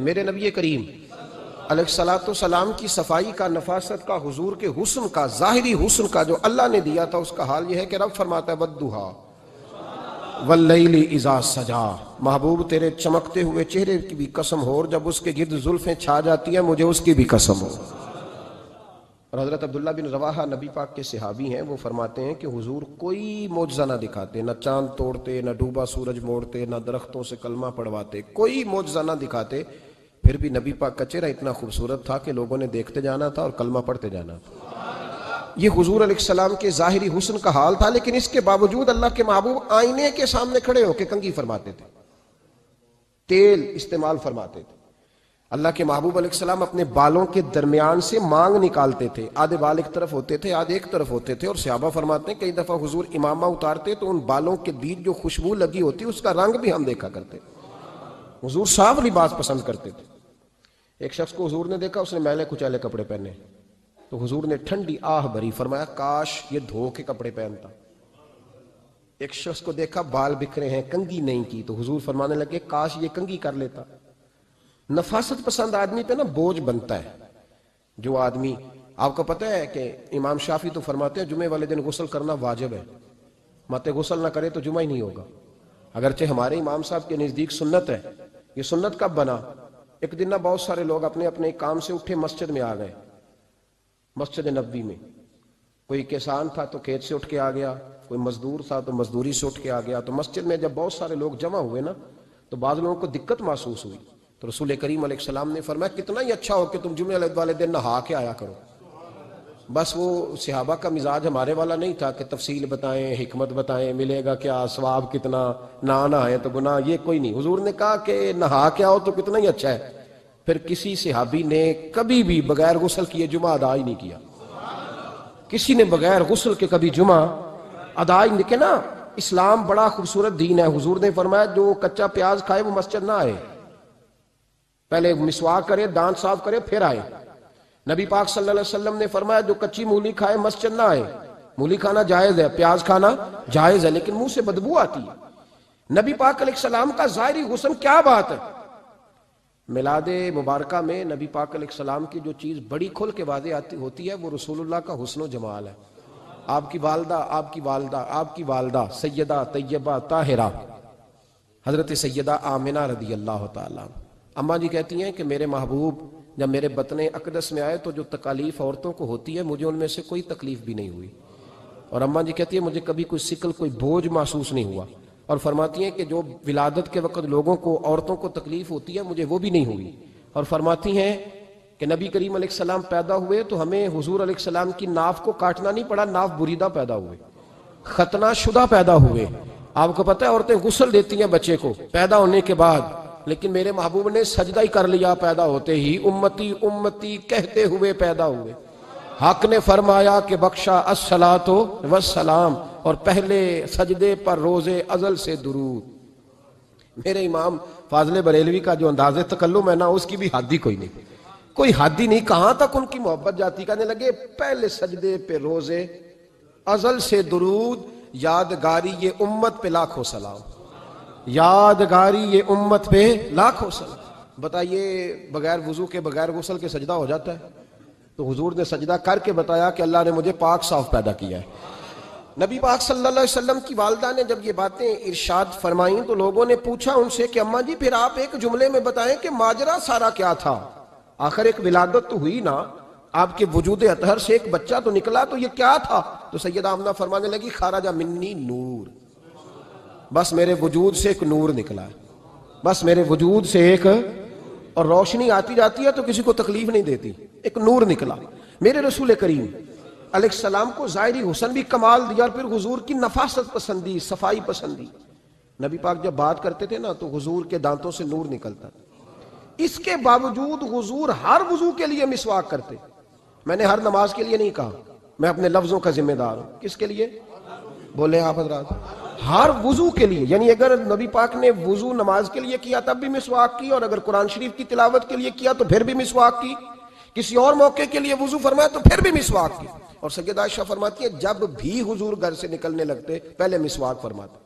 میرے نبی کریم علیہ الصلوۃ والسلام کی صفائی کا، نفاست کا، حضور کے حسن کا، ظاہری حسن کا جو اللہ نے دیا تھا، اس کا حال یہ ہے کہ رب فرماتا ہے وَالضُّحَىٰ وَاللَّيْلِ إِذَا سَجَىٰ، محبوب تیرے چمکتے ہوئے چہرے کی بھی قسم ہو، اور جب اس کے گرد زلفیں چھا جاتی ہیں مجھے اس کی بھی قسم ہو۔ اور حضرت عبداللہ بن رواحہ نبی پاک کے صحابی ہیں، وہ فرماتے ہیں کہ حضور کوئی معجزہ نہ دکھاتے، نہ چاند توڑتے، نہ ڈوبا سورج موڑتے، نہ درختوں سے کلمہ پڑھواتے، کوئی معجزہ نہ دکھاتے، پھر بھی نبی پاک کا چہرہ اتنا خوبصورت تھا کہ لوگوں نے دیکھتے جانا تھا اور کلمہ پڑھتے جانا تھا۔ یہ حضور علیہ السلام کے ظاہری حسن کا حال تھا، لیکن اس کے باوجود اللہ کے محبوب آئینے کے سامنے کھڑے ہو کے کنگھی فرماتے تھے، تیل استعمال فرماتے تھے۔ اللہ کے محبوب علیہ السلام اپنے بالوں کے درمیان سے مانگ نکالتے تھے، آدھے بال ایک طرف ہوتے تھے، آدھے ایک طرف ہوتے تھے، اور صحابہ فرماتے ہیں کئی دفعہ حضور امامہ اتارتے تو ان بالوں کے بیچ جو خوشبو لگی ہوتی اس کا رنگ بھی ہم دیکھا کرتے۔ حضور صاف لباس پسند کرتے تھے۔ ایک شخص کو حضور نے دیکھا، اس نے میلے کچیلے کپڑے پہنے، تو حضور نے ٹھنڈی آہ بھری، فرمایا کاش یہ دھو کے کپڑے پہنتا۔ ایک شخص کو دیکھا بال بکھرے ہیں، کنگھی نہیں کی، تو حضور فرمانے لگے کاش یہ کنگھی کر لیتا۔ نفاست پسند آدمی پہ نا بوجھ بنتا ہے۔ جو آدمی، آپ کو پتہ ہے کہ امام شافعی تو فرماتے ہیں جمعے والے دن غسل کرنا واجب ہے، مت غسل نہ کرے تو جمعہ ہی نہیں ہوگا۔ اگرچہ ہمارے امام صاحب کے نزدیک سنت ہے۔ یہ سنت کب بنا؟ ایک دن نا بہت سارے لوگ اپنے اپنے کام سے اٹھے مسجد میں آ گئے، مسجد نبوی میں۔ کوئی کسان تھا تو کھیت سے اٹھ کے آ گیا، کوئی مزدور تھا تو مزدوری سے اٹھ کے آ گیا۔ تو مسجد میں جب بہت سارے لوگ جمع ہوئے نا، تو بعض لوگوں کو دقت محسوس ہوئی، تو رسول کریم علیہ السلام نے فرمایا کتنا ہی اچھا ہو کہ تم جمعے والے دن نہا کے آیا کرو۔ بس وہ صحابہ کا مزاج ہمارے والا نہیں تھا کہ تفصیل بتائیں، حکمت بتائیں، ملے گا کیا، ثواب کتنا، نہ نہائیں تو گناہ، یہ کوئی نہیں۔ حضور نے کہا کہ نہا کے آؤ تو کتنا ہی اچھا ہے۔ پھر کسی صحابی نے کبھی بھی بغیر غسل کیے جمعہ ادا ہی نہیں کیا۔ کسی نے بغیر غسل کے کبھی جمعہ ادا ہی نہیں کیا نا۔ اسلام بڑا خوبصورت دین ہے۔ حضور نے فرمایا جو کچا پیاز کھائے وہ مسجد نہ آئے، پہلے مسواک کرے، دانت صاف کرے، پھر آئے۔ نبی پاک صلی اللہ علیہ وسلم نے فرمایا جو کچی مولی کھائے مسجد نہ آئے۔ مولی کھانا جائز ہے، پیاز کھانا جائز ہے، لیکن منہ سے بدبو آتی ہے۔ نبی پاک علیہ السلام کا ظاہری حسن کیا بات ہے۔ میلاد مبارکہ میں نبی پاک علیہ السلام کی جو چیز بڑی کھل کے واضح ہوتی ہے وہ رسول اللہ کا حسن و جمال ہے۔ آپ کی والدہ سیدہ طیبہ طاہرہ حضرت سیدہ آمنہ رضی اللہ تعالیٰ، اماں جی کہتی ہیں کہ میرے محبوب جب میرے بطن اقدس میں آئے تو جو تکالیف عورتوں کو ہوتی ہے مجھے ان میں سے کوئی تکلیف بھی نہیں ہوئی، اور اماں جی کہتی ہیں مجھے کبھی کوئی ثقل، کوئی بوجھ محسوس نہیں ہوا، اور فرماتی ہیں کہ جو ولادت کے وقت لوگوں کو، عورتوں کو تکلیف ہوتی ہے مجھے وہ بھی نہیں ہوئی، اور فرماتی ہیں کہ نبی کریم علیہ السلام پیدا ہوئے تو ہمیں حضور علیہ السلام کی ناف کو کاٹنا نہیں پڑا، ناف بریدہ پیدا ہوئے، ختنہ شدہ پیدا ہوئے۔ آپ کو پتہ ہے عورتیں غسل دیتی ہیں بچے کو پیدا ہونے کے بعد، لیکن میرے محبوب نے سجدہ ہی کر لیا پیدا ہوتے ہی، امتی امتی کہتے ہوئے پیدا ہوئے۔ حق نے فرمایا کہ بخشا الصلاۃ والسلام، اور پہلے سجدے پر روز ازل سے درود۔ میرے امام فاضل بریلوی کا جو انداز تکلم ہے نا، اس کی بھی حد ہی کوئی حد ہی نہیں، کہاں تک ان کی محبت جاتی، کہنے لگے پہلے سجدے پہ روز ازل سے درود، یادگاری یہ امت پہ لاکھوں سلام، یادگاری یہ امت پہ لاکھوں سلام۔ بتائیے بغیر وضو کے، بغیر غسل کے سجدہ ہو جاتا ہے؟ تو حضور نے سجدہ کر کے بتایا کہ اللہ نے مجھے پاک صاف پیدا کیا ہے۔ نبی پاک صلی اللہ علیہ وسلم کی والدہ نے جب یہ باتیں ارشاد فرمائیں تو لوگوں نے پوچھا ان سے کہ اماں جی پھر آپ ایک جملے میں بتائیں کہ ماجرا سارا کیا تھا، آخر ایک ولادت تو ہوئی نا، آپ کے وجود اطہر سے ایک بچہ تو نکلا، تو یہ کیا تھا؟ تو سیدہ آمنہ فرمانے لگی خرج منی نور، بس میرے وجود سے ایک نور نکلا ہے، بس میرے وجود سے ایک، اور روشنی آتی جاتی ہے تو کسی کو تکلیف نہیں دیتی، ایک نور نکلا۔ میرے رسول کریم علیہ السلام کو ظاہری حسن بھی کمال دیا، اور پھر حضور کی نفاست پسندی، صفائی پسندی۔ نبی پاک جب بات کرتے تھے نا تو حضور کے دانتوں سے نور نکلتا تھا، اس کے باوجود حضور ہر وضو کے لیے مسواک کرتے۔ میں نے ہر نماز کے لیے نہیں کہا، میں اپنے لفظوں کا ذمہ دار ہوں۔ کس کے لیے بولے آپ حضرات؟ ہر وضو کے لیے، یعنی اگر نبی پاک نے وضو نماز کے لیے کیا تب بھی مسواک کی، اور اگر قرآن شریف کی تلاوت کے لیے کیا تو پھر بھی مسواک کی، کسی اور موقع کے لیے وضو فرمایا تو پھر بھی مسواک کی۔ اور سیدہ عائشہ فرماتی ہے جب بھی حضور گھر سے نکلنے لگتے پہلے مسواک فرماتے۔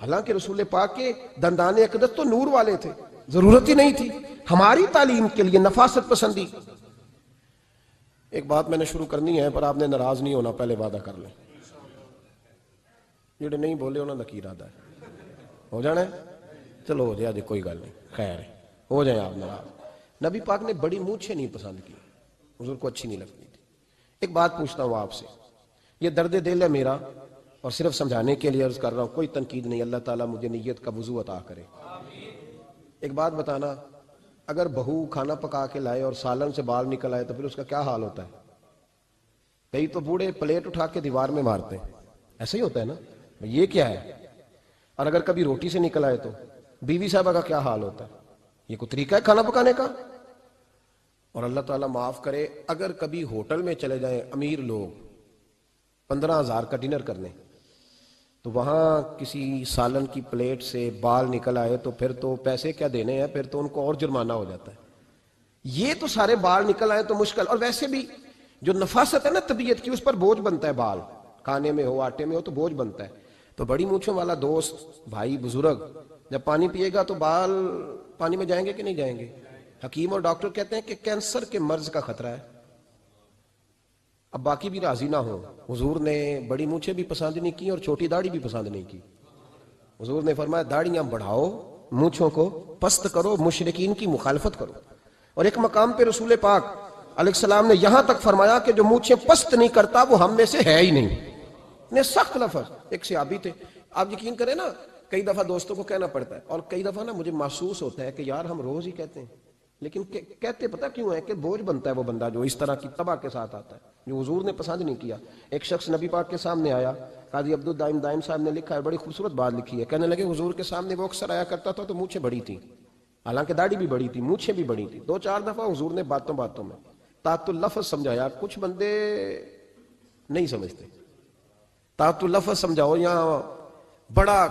حالانکہ رسول پاک کے دندان اقدس تو نور والے تھے، ضرورت ہی نہیں تھی ہماری تعلیم کے لیے نفاست پسندی. ایک بات میں نے شروع کرنی ہے پر آپ نے ناراض نہیں ہونا، پہلے وعدہ کر لیں. جڑے نہیں بولے انہوں نے کی ارادہ ہے ہو جانا ہے. چلو ہو جائے جی، کوئی گل نہیں، خیر ہے، ہو جائیں آپ ناراض. نبی پاک نے بڑی مونچھیں نہیں پسند کی، حضور کو اچھی نہیں لگتی تھی. ایک بات پوچھتا ہوں آپ سے، یہ درد دل ہے میرا اور صرف سمجھانے کے لیے عرض کر رہا ہوں، کوئی تنقید نہیں. اللہ تعالیٰ مجھے نیت کا وضو عطا کرے. ایک بات بتانا، اگر بہو کھانا پکا کے لائے اور سالن سے بال نکل آئے تو پھر اس کا کیا حال ہوتا ہے؟ کئی تو بوڑھے پلیٹ اٹھا کے دیوار میں مارتے ہیں، ایسا ہی ہوتا ہے نا، یہ کیا ہے؟ اور اگر کبھی روٹی سے نکل آئے تو بیوی صاحبہ کا کیا حال ہوتا ہے؟ یہ کوئی طریقہ ہے کھانا پکانے کا؟ اور اللہ تعالیٰ معاف کرے، اگر کبھی ہوٹل میں چلے جائیں امیر لوگ 15,000 کا ڈنر کرنے، تو وہاں کسی سالن کی پلیٹ سے بال نکل آئے تو پھر تو پیسے کیا دینے ہیں، پھر تو ان کو اور جرمانہ ہو جاتا ہے. یہ تو سارے بال نکل آئے تو مشکل. اور ویسے بھی جو نفاست ہے نا طبیعت کی، اس پر بوجھ بنتا ہے، بال کھانے میں ہو آٹے میں ہو تو بوجھ بنتا ہے. تو بڑی مونچھوں والا دوست بھائی بزرگ جب پانی پیے گا تو بال پانی میں جائیں گے کہ نہیں جائیں گے؟ حکیم اور ڈاکٹر کہتے ہیں کہ کینسر کے مرض کا خطرہ ہے. اب باقی بھی راضی نہ ہو، حضور نے بڑی مونچھیں بھی پسند نہیں کی اور چھوٹی داڑھی بھی پسند نہیں کی. حضور نے فرمایا داڑھیاں بڑھاؤ، مونچھوں کو پست کرو، مشرکین کی مخالفت کرو. اور ایک مقام پہ رسول پاک علیہ السلام نے یہاں تک فرمایا کہ جو مونچھیں پست نہیں کرتا وہ ہم میں سے ہے ہی نہیں. نے سخت لفظ. ایک صحابی تھے، آپ یقین کریں نا، کئی دفعہ دوستوں کو کہنا پڑتا ہے اور کئی دفعہ نا مجھے محسوس ہوتا ہے کہ یار ہم روز ہی کہتے ہیں، لیکن کہتے پتہ کیوں ہے کہ بوجھ بنتا ہے وہ بندہ جو اس طرح کی تباہ کے ساتھ آتا ہے، جو حضور نے پسند نہیں کیا. ایک شخص نبی پاک کے سامنے آیا، قاضی عبدالدائم دائم صاحب نے لکھا ہے، بڑی خوبصورت بات لکھی ہے. کہنے لگے حضور کے سامنے وہ اکثر آیا کرتا تھا تو مونچھیں بڑی تھیں، حالانکہ داڑھی بھی بڑی تھی، مونچھیں بھی بڑی تھی. 2-4 دفعہ حضور نے باتوں میں تات اللفظ سمجھایا. کچھ بندے نہیں سمجھتے، تات اللفظ سمجھاؤ یا بڑا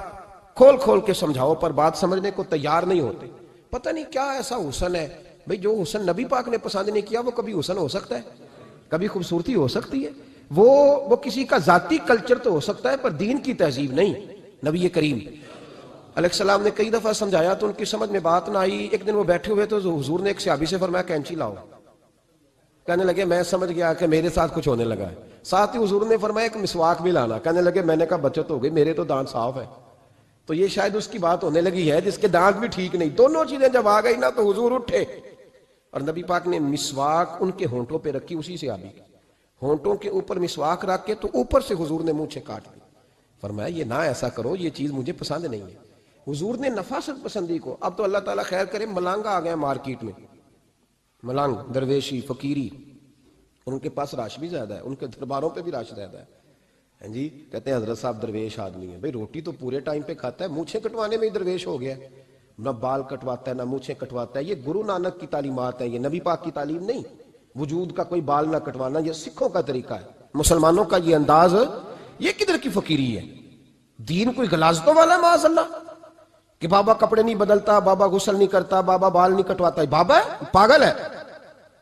کھول کے سمجھاؤ پر بات سمجھنے کو تیار نہیں ہوتے. پتہ نہیں کیا ایسا حسن ہے بھئی، جو حسن نبی پاک نے پسند نہیں کیا وہ کبھی حسن ہو سکتا ہے، کبھی خوبصورتی ہو سکتی ہے. وہ کسی کا ذاتی کلچر تو ہو سکتا ہے پر دین کی تہذیب نہیں. نبی کریم علیہ السلام نے کئی دفعہ سمجھایا تو ان کی سمجھ میں بات نہ آئی. ایک دن وہ بیٹھے ہوئے تو حضور نے ایک صحابی سے فرمایا کینچی لاؤ. کہنے لگے میں سمجھ گیا کہ میرے ساتھ کچھ ہونے لگا ہے. ساتھ ہی حضور نے فرمایا ایک مسواک بھی لانا. کہنے لگے میں نے کہا بچت ہو گئی، میرے تو دانت صاف ہے. تو یہ شاید اس کی بات ہونے لگی ہے جس کے دانت بھی ٹھیک نہیں. دونوں چیزیں جب آ گئی نا تو حضور اٹھے اور نبی پاک نے مسواک ان کے ہونٹوں پہ رکھی. اسی سے آبی ہونٹوں کے اوپر مسواک رکھ کے تو اوپر سے حضور نے مونچھیں کاٹ دی. فرمایا یہ نہ ایسا کرو، یہ چیز مجھے پسند نہیں ہے. حضور نے نفاست پسندی کو. اب تو اللہ تعالیٰ خیر کرے ملانگا آ گئے مارکیٹ میں، ملانگ درویشی فقیری، ان کے پاس رش بھی زیادہ ہے، ان کے درباروں پہ بھی رش زیادہ ہے. ہاں جی، کہتے ہیں حضرت صاحب درویش آدمی ہے. بھئی روٹی تو پورے ٹائم پہ کھاتا ہے، مونچھیں کٹوانے میں ہی درویش ہو گیا. نہ بال کٹواتا ہے نہ مونچھیں کٹواتا ہے. یہ گرو نانک کی تعلیمات ہیں، یہ نبی پاک کی تعلیم نہیں. وجود کا کوئی بال نہ کٹوانا یہ سکھوں کا طریقہ ہے، مسلمانوں کا یہ انداز. یہ کدھر کی فقیری ہے؟ دین کوئی غلاظتوں والا ہے معاذ اللہ، کہ بابا کپڑے نہیں بدلتا، بابا غسل نہیں کرتا، بابا بال نہیں کٹواتا. بابا ہے پاگل ہے.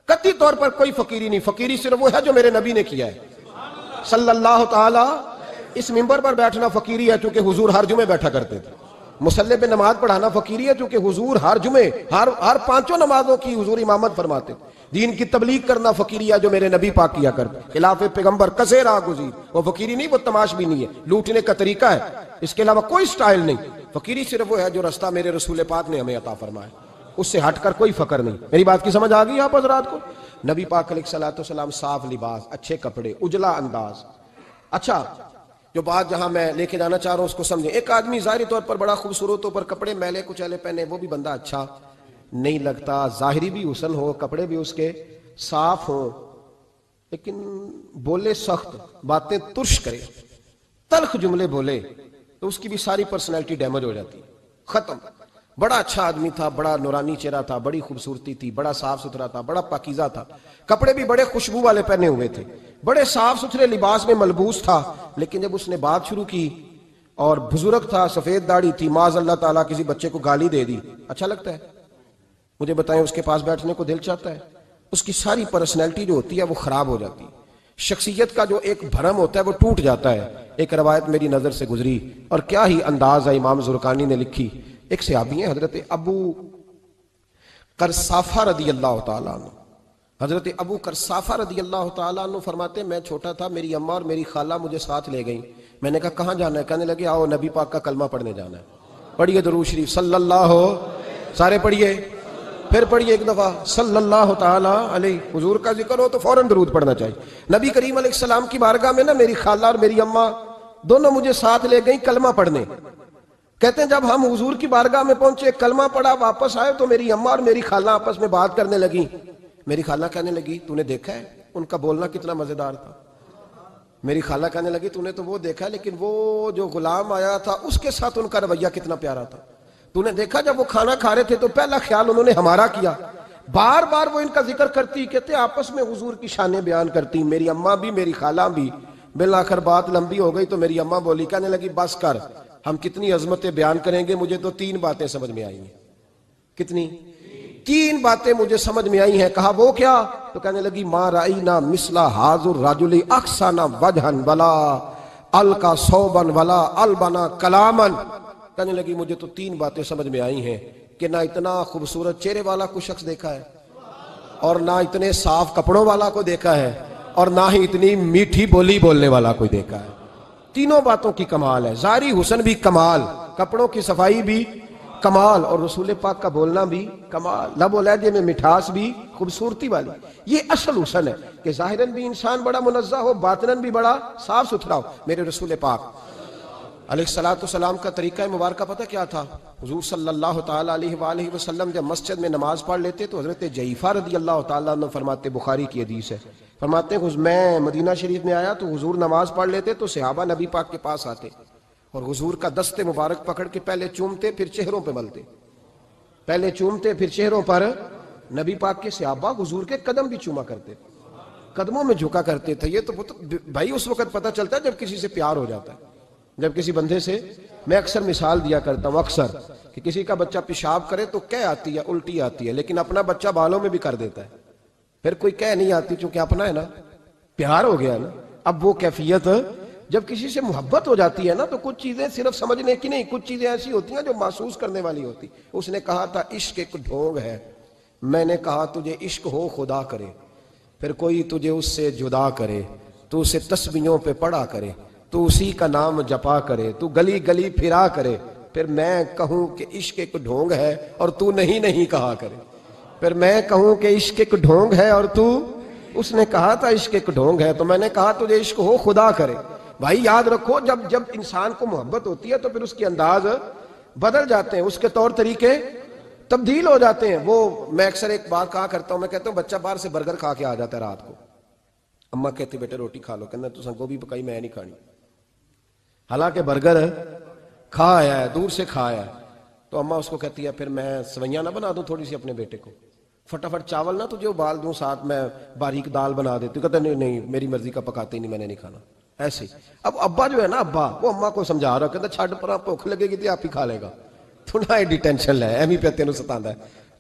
قطعی طور پر کوئی فقیری نہیں. فقیری صرف وہ ہے جو میرے نبی نے کیا ہے صلی اللہ تعالی. اس منبر پر بیٹھنا فقیری ہے چونکہ حضور ہر جمعے بیٹھا کرتے تھے. مصلی پہ نماز پڑھانا فقیری ہے چونکہ حضور ہر جمعے ہر 5 نمازوں کی حضور امامت فرماتے تھے. دین کی تبلیغ کرنا فقیری ہے جو میرے نبی پاک کیا کرتے. خلاف پیغمبر کسے راہ گزیر، وہ فقیری نہیں، وہ تماش بھی نہیں ہے، لوٹنے کا طریقہ ہے، اس کے علاوہ کوئی سٹائل نہیں. فقیری صرف وہ ہے جو رستہ میرے رسول پاک نے ہمیں عطا فرمایا، اس سے ہٹ کر کوئی فقر نہیں. میری بات کی سمجھ آ گئی آپ حضرات کو؟ نبی پاک علیہ السلام صاف لباس، اچھے کپڑے، اجلا انداز. اچھا، جو بات جہاں میں لے کے جانا چاہ رہا ہوں اس کو سمجھیں. ایک آدمی ظاہری طور پر بڑا خوبصورت ہو پر کپڑے میلے کچیلے پہنے، وہ بھی بندہ اچھا نہیں لگتا. ظاہری بھی حسن ہو، کپڑے بھی اس کے صاف ہوں، لیکن بولے سخت، باتیں ترش کرے، تلخ جملے بولے تو اس کی بھی ساری پرسنالٹی ڈیمیج ہو جاتی، ختم. بڑا اچھا آدمی تھا، بڑا نورانی چہرہ تھا، بڑی خوبصورتی تھی، بڑا صاف ستھرا تھا، بڑا پاکیزہ تھا، کپڑے بھی بڑے خوشبو والے پہنے ہوئے تھے، بڑے صاف ستھرے لباس میں ملبوس تھا. لیکن جب اس نے بات شروع کی اور بزرگ تھا، سفید داڑھی تھی، معاذ اللہ تعالیٰ کسی بچے کو گالی دے دی، اچھا لگتا ہے؟ مجھے بتائیں اس کے پاس بیٹھنے کو دل چاہتا ہے؟ اس کی ساری پرسنالٹی جو ہوتی ہے وہ خراب ہو جاتی ہے. شخصیت کا جو ایک بھرم ہوتا ہے وہ ٹوٹ جاتا ہے. ایک روایت میری نظر سے گزری اور کیا ہی انداز ہے، امام زرقانی نے لکھی. ایک صحابی ہیں حضرت ابو کرسافہ رضی اللہ تعالیٰ عنہ، حضرت ابو کرسافہ رضی اللہ تعالیٰ عنہ فرماتے ہیں میں چھوٹا تھا، میری اماں اور میری خالہ مجھے ساتھ لے گئیں، میں نے کہا کہاں جانا ہے؟ کہنے لگے آؤ نبی پاک کا کلمہ پڑھنے جانا ہے۔ پڑھیے درود شریف صلی اللہ، سارے پڑھیے، پھر پڑھیے ایک دفعہ صلی اللہ تعالیٰ علیہ۔ حضور کا ذکر ہو تو فوراً درود پڑھنا چاہیے۔ نبی کریم علیہ السلام کی بارگاہ میں نا میری خالہ اور میری اماں دونوں مجھے ساتھ لے گئیں کلمہ پڑھنے۔ کہتے ہیں جب ہم حضور کی بارگاہ میں پہنچے، کلمہ پڑھا، واپس آئے تو میری اماں اور میری خالہ آپس میں بات کرنے لگیں۔ میری خالہ کہنے لگی تو نے دیکھا ہے ان کا بولنا کتنا مزیدار تھا؟ میری خالہ کہنے لگی تو نے تو وہ دیکھا لیکن وہ جو غلام آیا تھا اس کے ساتھ ان کا رویہ کتنا پیارا تھا۔ تو نے دیکھا جب وہ کھانا کھا رہے تھے تو پہلا خیال انہوں نے ہمارا کیا۔ بار بار وہ ان کا ذکر کرتی، کہتے آپس میں حضور کی شانیں بیان کرتی، میری اماں بھی میری خالہ بھی۔ بالآخر بات لمبی ہو گئی تو میری اماں بولی، کہنے لگی بس کر، ہم کتنی عظمتیں بیان کریں گے، مجھے تو 3 باتیں سمجھ میں آئی ہیں۔ کتنی؟ 3 باتیں مجھے سمجھ میں آئی ہیں۔ کہا وہ کیا؟ تو کہنے لگی ما رأینا مثل ھذا الرجل احسن وجھا ولا القى ثوبا ولا البنا کلاما۔ کہنے لگی مجھے تو 3 باتیں سمجھ میں آئی ہیں کہ نہ اتنا خوبصورت چہرے والا کوئی شخص دیکھا ہے، اور نہ اتنے صاف کپڑوں والا کو دیکھا ہے، اور نہ ہی اتنی میٹھی بولی بولنے والا کوئی دیکھا ہے۔ تینوں باتوں کی کمال ہے، ظاہری حسن بھی کمال، کپڑوں کی صفائی بھی کمال، اور رسول پاک کا بولنا بھی کمال، لب و لہجے میں مٹھاس بھی خوبصورتی والی۔ یہ اصل حسن ہے کہ ظاہراً بھی انسان بڑا منزہ ہو، باطناً بھی بڑا صاف ستھرا ہو۔ میرے رسول پاک علیہ السلام کا طریقہ مبارکہ پتہ کیا تھا؟ حضور صلی اللہ تعالیٰ علیہ وآلہ وسلم جب مسجد میں نماز پڑھ لیتے تو حضرت جعفر رضی اللہ تعالیٰ عنہ فرماتے، بخاری کی حدیث ہے، فرماتے ہیں میں مدینہ شریف میں آیا تو حضور نماز پڑھ لیتے تو صحابہ نبی پاک کے پاس آتے اور حضور کا دست مبارک پکڑ کے پہلے چومتے پھر چہروں پہ ملتے، پہلے چومتے پھر چہروں پر۔ نبی پاک کے صحابہ حضور کے قدم بھی چوما کرتے، قدموں میں جھکا کرتے تھے۔ یہ تو بھائی اس وقت پتہ چلتا ہے جب کسی سے پیار ہو جاتا ہے، جب کسی بندے سے۔ میں اکثر مثال دیا کرتا ہوں اکثر کہ کسی کا بچہ پیشاب کرے تو کہہ آتی ہے، الٹی آتی ہے، لیکن اپنا بچہ بالوں میں بھی کر دیتا ہے، پھر کوئی کہہ نہیں آتی چونکہ اپنا ہے نا، پیار ہو گیا نا۔ اب وہ کیفیت جب کسی سے محبت ہو جاتی ہے نا تو کچھ چیزیں صرف سمجھنے کی نہیں، کچھ چیزیں ایسی ہوتی ہیں جو محسوس کرنے والی ہوتی۔ اس نے کہا تھا عشق ایک ڈھونگ ہے، میں نے کہا تجھے عشق ہو خدا کرے، پھر کوئی تجھے اس سے جدا کرے، تو اسے تسبیحوں پہ پڑھا کرے، تو اسی کا نام جپا کرے، تو گلی گلی پھرا کرے، پھر میں کہوں کہ عشق ایک ڈھونگ ہے اور تو نہیں کہا کرے، پھر میں کہوں کہ عشق ایک ڈھونگ ہے اور تو۔ اس نے کہا تھا عشق ایک ڈھونگ ہے تو میں نے کہا تجھے عشق ہو خدا کرے۔ بھائی یاد رکھو جب انسان کو محبت ہوتی ہے تو پھر اس کے انداز بدل جاتے ہیں، اس کے طور طریقے تبدیل ہو جاتے ہیں۔ وہ میں اکثر ایک بات کہا کرتا ہوں، میں کہتا ہوں بچہ باہر سے برگر کھا کے آ جاتا ہے رات کو، اماں کہتی بیٹے روٹی کھا لو، کہنا تو گوبھی پکائی میں نہیں کھانی، حالانکہ برگر کھا آیا ہے، دور سے کھا آیا ہے، تو اماں اس کو کہتی ہے پھر میں سویاں نہ بنا دوں تھوڑی سی اپنے بیٹے کو، فٹافٹ چاول نہ تجھے ابال دوں، ساتھ میں باریک دال بنا دیتی، کہتا نہیں میری مرضی کا پکاتے ہی نہیں، میں نے نہیں کھانا۔ ایسے اب ابا جو ہے نا، ابا وہ اماں کو سمجھا رہا، کہتا چھڈ پر بھوک لگے گی تو آپ ہی کھا لے گا، تھوڑا ایڈی ٹینشن لے ایمی پہ تینوں ستاندا ہے۔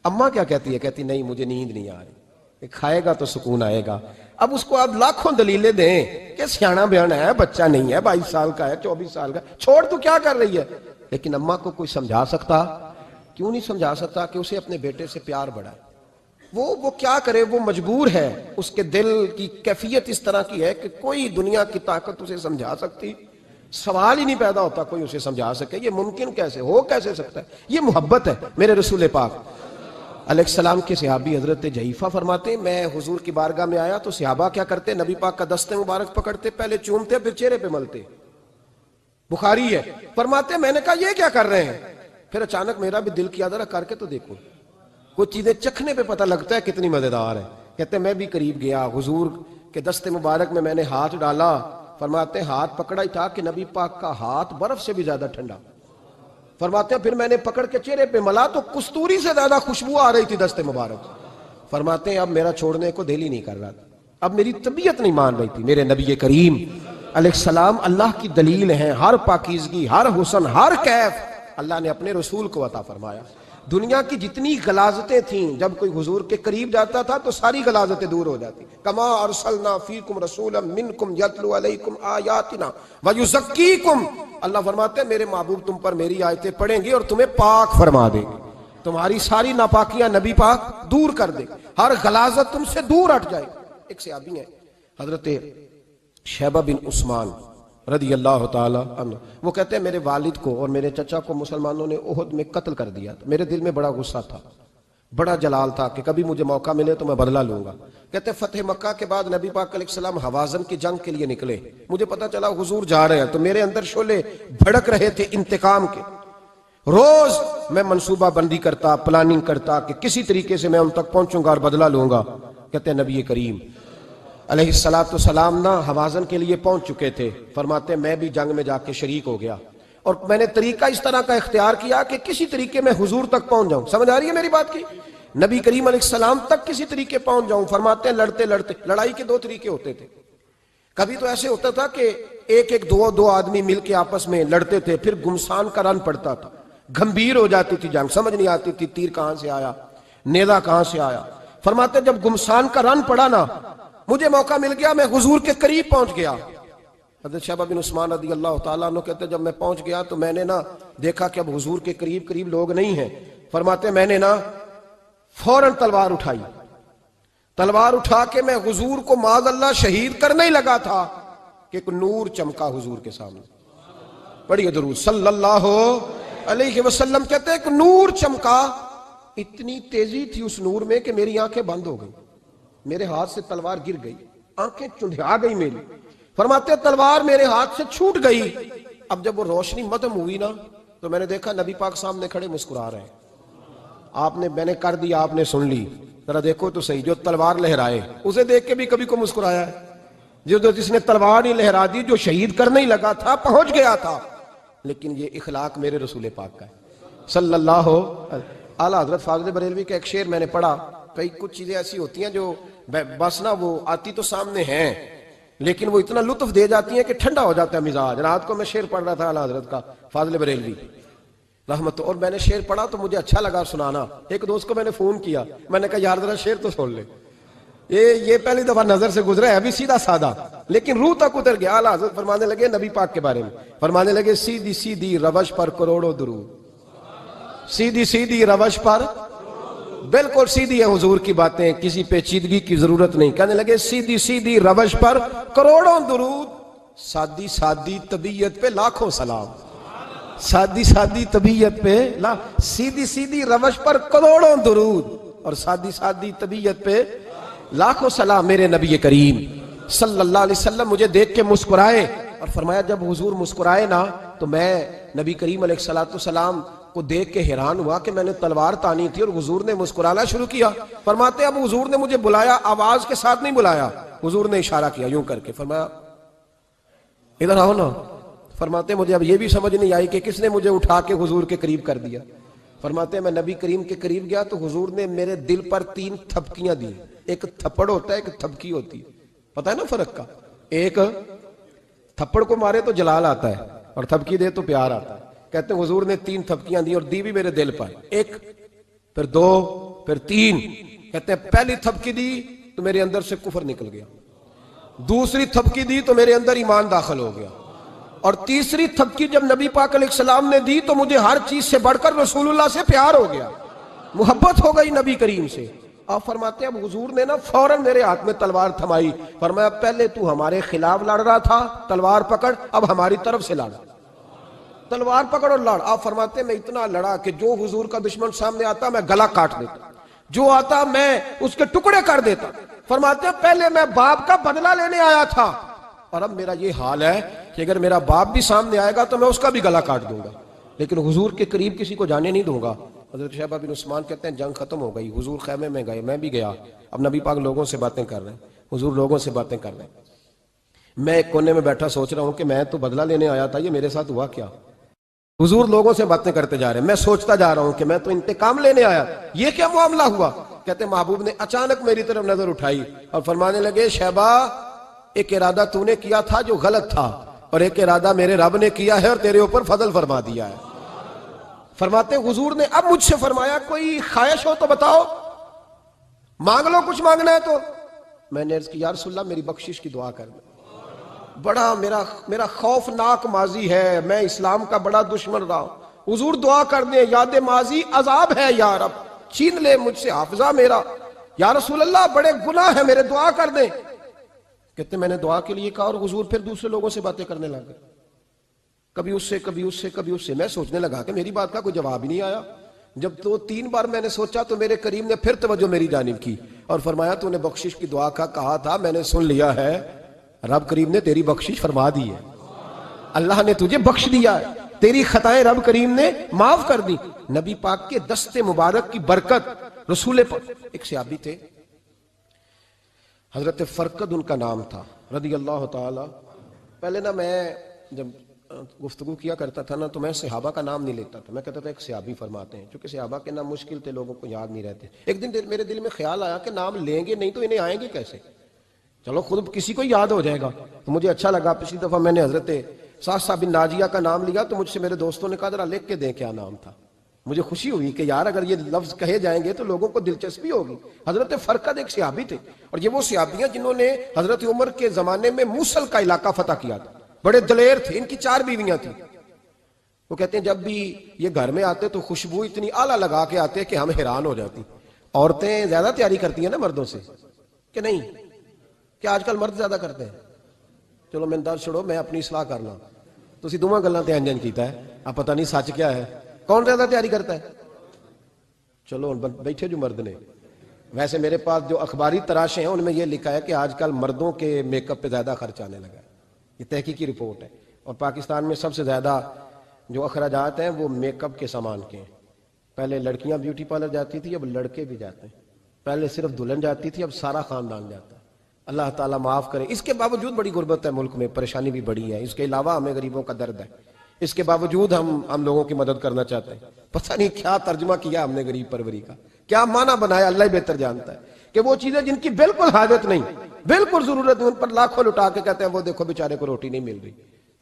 اماں کیا کہتی ہے؟ کہتی نہیں مجھے نیند نہیں آ رہی، کھائے گا تو سکون آئے گا۔ اب اس کو آپ لاکھوں دلیلیں دیں کہ سیاںا بیانا ہے، بچہ نہیں ہے، 22 سال کا ہے، 24 سال کا، چھوڑ تو کیا کر رہی ہے، لیکن اماں کو کوئی سمجھا سکتا؟ کیوں نہیں سمجھا سکتا کہ اسے اپنے بیٹے سے پیار بڑھا ہے؟ وہ کیا کرے، وہ مجبور ہے، اس کے دل کی کیفیت اس طرح کی ہے کہ کوئی دنیا کی طاقت اسے سمجھا سکتی، سوال ہی نہیں پیدا ہوتا کوئی اسے سمجھا سکے۔ یہ ممکن کیسے ہو، کیسے سکتا ہے؟ یہ محبت ہے۔ میرے رسول پاک علیہ السلام کے صحابی حضرت جعفر فرماتے ہیں میں حضور کی بارگاہ میں آیا تو صحابہ کیا کرتے؟ نبی پاک کا دست مبارک پکڑتے، پہلے چومتے پھر چہرے پہ ملتے، بخاری ہے۔ فرماتے میں نے کہا یہ کیا کر رہے ہیں؟ پھر اچانک میرا بھی دل کیا ذرا کر کے تو دیکھو، کچھ چیزیں چکھنے پہ پتہ لگتا ہے کتنی مزیدار ہے۔ کہتے میں بھی قریب گیا، حضور کے دست مبارک میں نے ہاتھ ڈالا، فرماتے ہاتھ پکڑا ہی تھا کہ نبی پاک کا ہاتھ برف سے بھی زیادہ ٹھنڈا۔ فرماتے ہیں پھر میں نے پکڑ کے چہرے پہ ملا تو کستوری سے زیادہ خوشبو آ رہی تھی دست مبارک۔ فرماتے ہیں اب میرا چھوڑنے کو دل ہی نہیں کر رہا تھا، اب میری طبیعت نہیں مان رہی تھی۔ میرے نبی کریم علیہ السلام اللہ کی دلیل ہیں، ہر پاکیزگی، ہر حسن، ہر کیف اللہ نے اپنے رسول کو عطا فرمایا۔ دنیا کی جتنی غلاظتیں تھیں جب کوئی حضور کے قریب جاتا تھا تو ساری غلاظتیں دور ہو جاتی۔ کما ارسلنا فیکم رسولا منکم یتلو علیکم آیاتنا ویزکیکم، اللہ فرماتے ہیں میرے محبوب تم پر میری آیتیں پڑھیں گے اور تمہیں پاک فرما دیں گے، تمہاری ساری ناپاکیاں نبی پاک دور کر دے، ہر غلاظت تم سے دور ہٹ جائے۔ ایک صحابی ہیں حضرت شیبہ بن عثمان رضی اللہ تعالی عنہ، وہ کہتے ہیں میرے والد کو اور میرے چچا کو مسلمانوں نے احد میں قتل کر دیا تھا، میرے دل میں بڑا غصہ تھا، بڑا جلال تھا کہ کبھی مجھے موقع ملے تو میں بدلہ لوں گا۔ کہتے ہیں فتح مکہ کے بعد نبی پاک علیہ السلام حوازن کی جنگ کے لیے نکلے، مجھے پتہ چلا حضور جا رہے ہیں، تو میرے اندر شعلے بھڑک رہے تھے انتقام کے۔ روز میں منصوبہ بندی کرتا، پلاننگ کرتا کہ کسی طریقے سے میں ان تک پہنچوں گا اور بدلہ لوں گا۔ کہتے ہیں نبی کریم علیہ السلام نہ حوازن کے لیے پہنچ چکے تھے، فرماتے ہیں میں بھی جنگ میں جا کے شریک ہو گیا، اور میں نے طریقہ اس طرح کا اختیار کیا کہ کسی طریقے میں حضور تک پہنچ جاؤں۔ سمجھ آ رہی ہے میری بات کی؟ نبی کریم علیہ السلام تک کسی طریقے پہنچ جاؤں۔ فرماتے ہیں لڑتے لڑتے، لڑائی کے دو طریقے ہوتے تھے، کبھی تو ایسے ہوتا تھا کہ ایک دو آدمی مل کے آپس میں لڑتے تھے، پھر گمسان کا رن پڑتا تھا، گھمبیر ہو جاتی تھی جنگ، سمجھ نہیں آتی تھی تیر کہاں سے آیا، نیزہ کہاں سے آیا۔ فرماتے جب گمسان کا رن پڑا نا، مجھے موقع مل گیا، میں حضور کے قریب پہنچ گیا۔ حضرت شیبہ بن عثمان رضی اللہ تعالیٰ عنہ کہتے جب میں پہنچ گیا تو میں نے نا دیکھا کہ اب حضور کے قریب لوگ نہیں ہیں۔ فرماتے میں نے نا فوراً تلوار اٹھائی، تلوار اٹھا کے میں حضور کو معاذ اللہ شہید کرنے ہی لگا تھا کہ ایک نور چمکا حضور کے سامنے۔ پڑھیے درود صلی اللہ علیہ وسلم۔ کہتے ایک نور چمکا، اتنی تیزی تھی اس نور میں کہ میری آنکھیں بند ہو گئی، میرے ہاتھ سے تلوار گر گئی، آنکھیں چندھیا گئی میری۔ فرماتے تلوار میرے ہاتھ سے چھوٹ گئی۔ اب جب وہ روشنی مدھم ہوئی نا تو میں نے دیکھا نبی پاک سامنے کھڑے مسکرا رہے ہیں۔ میں نے کر دیا، آپ نے سن لی، ذرا دیکھو تو صحیح، جو تلوار لہرائے اسے دیکھ کے بھی کبھی کو مسکرایا ہے؟ جس نے تلوار ہی لہرا دی، جو شہید کرنے ہی لگا تھا، پہنچ گیا تھا۔ لیکن یہ اخلاق میرے رسول پاک کا ہے صلی اللہ اعلیٰ حضرت فاضل بریلوی کا ایک شعر میں نے پڑھا۔ کئی کچھ چیزیں ایسی ہوتی ہیں جو بس نا وہ آتی تو سامنے ہیں لیکن وہ اتنا لطف دے جاتی ہیں کہ ٹھنڈا ہو جاتا ہے مزاج۔ رات کو میں شعر پڑھ رہا تھا اعلیٰ حضرت کا فاضل بریلوی رحمت، اور میں نے شعر پڑھا تو مجھے اچھا لگا سنانا۔ ایک دوست کو میں نے فون کیا، میں نے کہا یار ذرا شعر تو سن لے، یہ پہلی دفعہ نظر سے گزرا ہے، ابھی سیدھا سادہ لیکن روح تک اتر گیا۔ اعلیٰ حضرت فرمانے لگے نبی پاک کے بارے میں، فرمانے لگے سیدھی سیدھی روش پر کروڑوں درود، سیدھی سیدھی روش پر، بالکل سیدھی ہے حضور کی باتیں، کسی پیچیدگی کی ضرورت نہیں۔ کہنے لگے سیدھی سیدھی روش پر کروڑوں درود، سادی سادی طبیعت پہ لاکھوں سلام، سادی سادی طبیعت پہ سیدھی سیدھی روش پر کروڑوں درود اور سادی سادی طبیعت پہ لاکھوں سلام۔ میرے نبی کریم صلی اللہ علیہ وسلم مجھے دیکھ کے مسکرائے، اور فرمایا جب حضور مسکرائے نا تو میں نبی کریم علیہ السلام کو دیکھ کے حیران ہوا کہ میں نے تلوار تانی تھی اور حضور نے مسکرانا شروع کیا۔ فرماتے اب حضور نے مجھے بلایا، آواز کے ساتھ نہیں بلایا، حضور نے اشارہ کیا یوں کر کے، فرمایا ادھر آؤ نا۔ فرماتے مجھے اب یہ بھی سمجھ نہیں آئی کہ کس نے مجھے اٹھا کے حضور کے قریب کر دیا۔ فرماتے میں نبی کریم کے قریب گیا تو حضور نے میرے دل پر 3 تھپکیاں دی، ایک تھپڑ ہوتا ہے ایک تھپکی ہوتی ہے، پتہ ہے نا فرق کا؟ ایک تھپڑ کو مارے تو جلال آتا ہے اور تھپکی دے تو پیار آتا ہے۔ کہتے ہیں حضور نے 3 تھپکیاں دی اور دی بھی میرے دل پر، 1 پھر 2 پھر 3۔ کہتے ہیں پہلی تھپکی دی تو میرے اندر سے کفر نکل گیا، دوسری تھپکی دی تو میرے اندر ایمان داخل ہو گیا، اور تیسری تھپکی جب نبی پاک علیہ السلام نے دی تو مجھے ہر چیز سے بڑھ کر رسول اللہ سے پیار ہو گیا، محبت ہو گئی نبی کریم سے۔ آپ فرماتے ہیں اب حضور نے نا فوراً میرے ہاتھ میں تلوار تھمائی، فرمایا پہلے تو ہمارے خلاف لڑ رہا تھا، تلوار پکڑ، اب ہماری طرف سے لڑ، تلوار پکڑ اور لڑ۔ آپ فرماتے ہیں میں اتنا لڑا کہ جو حضور کا دشمن سامنے آتا میں گلا کاٹ دیتا، جو آتا میں اس کے ٹکڑے کر دیتا۔ فرماتے ہیں پہلے میں باپ کا بدلہ لینے آیا تھا، اور اب میرا یہ حال ہے کہ اگر میرا باپ بھی سامنے آئے گا تو میں اس کا بھی گلا کاٹ دوں گا، لیکن حضور کے قریب کسی کو جانے نہیں دوں گا۔ حضرت شیبہ بن عثمان کہتے ہیں جنگ ختم ہو گئی، حضور خیمے میں گئے، میں بھی گیا، اب نبی پاک لوگوں سے باتیں کر رہے ہیں، حضور لوگوں سے باتیں کر رہے ہیں، میں ایک کونے میں بیٹھا سوچ رہا ہوں کہ میں تو بدلہ لینے آیا تھا، یہ میرے ساتھ ہوا کیا؟ حضور لوگوں سے باتیں کرتے جا رہے ہیں، میں سوچتا جا رہا ہوں کہ میں تو انتقام لینے آیا، یہ کیا معاملہ ہوا؟ کہتے ہیں محبوب نے اچانک میری طرف نظر اٹھائی اور فرمانے لگے شیبہ ایک ارادہ تو نے کیا تھا جو غلط تھا، اور ایک ارادہ میرے رب نے کیا ہے اور تیرے اوپر فضل فرما دیا ہے۔ فرماتے حضور نے اب مجھ سے فرمایا کوئی خواہش ہو تو بتاؤ، مانگ لو کچھ مانگنا ہے تو۔ میں نے عرض کی یا رسول اللہ میری بخشش کی دعا کر، بڑا میرا خوفناک ماضی ہے، میں اسلام کا بڑا دشمن رہا ہوں، حضور دعا کر دیں یاد ماضی عذاب ہے یا رب، چھین لے مجھ سے حافظہ میرا، یا رسول اللہ بڑے گناہ ہیں میرے، دعا کر دیں۔ کہتے میں نے دعا کے لیے کہا اور حضور پھر دوسرے لوگوں سے باتیں کرنے لگ گئے، کبھی اس سے کبھی اس سے کبھی اس سے۔ میں سوچنے لگا کہ میری بات کا کوئی جواب ہی نہیں آیا۔ جب 2-3 بار میں نے سوچا تو میرے کریم نے پھر توجہ میری جانب کی اور فرمایا تو نے بخشش کی دعا کا کہا تھا، میں نے سن لیا ہے، رب کریم نے تیری بخشش فرما دی ہے، اللہ نے تجھے بخش دیا ہے، تیری خطائیں رب کریم نے معاف کر دی۔ نبی پاک کے دست مبارک کی برکت، رسول پاک۔ ایک صحابی تھے حضرت فرقد ان کا نام تھا رضی اللہ تعالی۔ پہلے نا میں جب گفتگو کیا کرتا تھا نا تو میں صحابہ کا نام نہیں لیتا تھا، میں کہتا تھا ایک صحابی فرماتے ہیں، چونکہ صحابہ کے نام مشکل تھے، لوگوں کو یاد نہیں رہتے۔ ایک دن میرے دل میں خیال آیا کہ نام لیں گے نہیں تو انہیں آئیں گے کیسے، چلو خود کسی کو یاد ہو جائے گا، تو مجھے اچھا لگا۔ پچھلی دفعہ میں نے حضرت ساسا بن ناجیہ کا نام لیا تو مجھ سے میرے دوستوں نے کہا ذرا لکھ کے دیں کیا نام تھا۔ مجھے خوشی ہوئی کہ یار اگر یہ لفظ کہے جائیں گے تو لوگوں کو دلچسپی ہوگی۔ حضرت فرقد ایک صحابی تھے، اور یہ وہ صحابیاں جنہوں نے حضرت عمر کے زمانے میں موصل کا علاقہ فتح کیا تھا، بڑے دلیر تھے، ان کی 4 بیویاں تھیں۔ وہ کہتے ہیں جب بھی یہ گھر میں آتے تو خوشبو اتنی اعلیٰ لگا کے آتے کہ ہم حیران ہو جاتی۔ عورتیں زیادہ تیاری کرتی ہیں نا مردوں سے کہ نہیں؟ کہ آج کل مرد زیادہ کرتے ہیں؟ چلو میں درد چھوڑو، میں اپنی اصلاح کرنا، تسی دوواں گلاں تے انجن کیتا ہے، اب پتہ نہیں سچ کیا ہے، کون زیادہ تیاری کرتا ہے؟ چلو بیٹھے جو مرد نے، ویسے میرے پاس جو اخباری تراشے ہیں ان میں یہ لکھا ہے کہ آج کل مردوں کے میک اپ پہ زیادہ خرچ آنے لگا ہے، یہ تحقیقی رپورٹ ہے۔ اور پاکستان میں سب سے زیادہ جو اخراجات ہیں وہ میک اپ کے سامان کے ہیں۔ پہلے لڑکیاں بیوٹی پارلر جاتی تھی، اب لڑکے بھی جاتے ہیں۔ پہلے صرف دلہن جاتی تھی، اب سارا خاندان جاتا ہے۔ اللہ تعالیٰ معاف کرے۔ اس کے باوجود بڑی غربت ہے ملک میں، پریشانی بھی بڑی ہے، اس کے علاوہ ہمیں غریبوں کا درد ہے، اس کے باوجود ہم لوگوں کی مدد کرنا چاہتے ہیں۔ پتہ نہیں کیا ترجمہ کیا ہم نے غریب پروری کا، کیا معنی بنایا، اللہ ہی بہتر جانتا ہے کہ وہ چیزیں جن کی بالکل حاجت نہیں، بالکل ضرورت نہیں، ان پر لاکھوں لٹا کے کہتے ہیں وہ دیکھو بیچارے کو روٹی نہیں مل رہی۔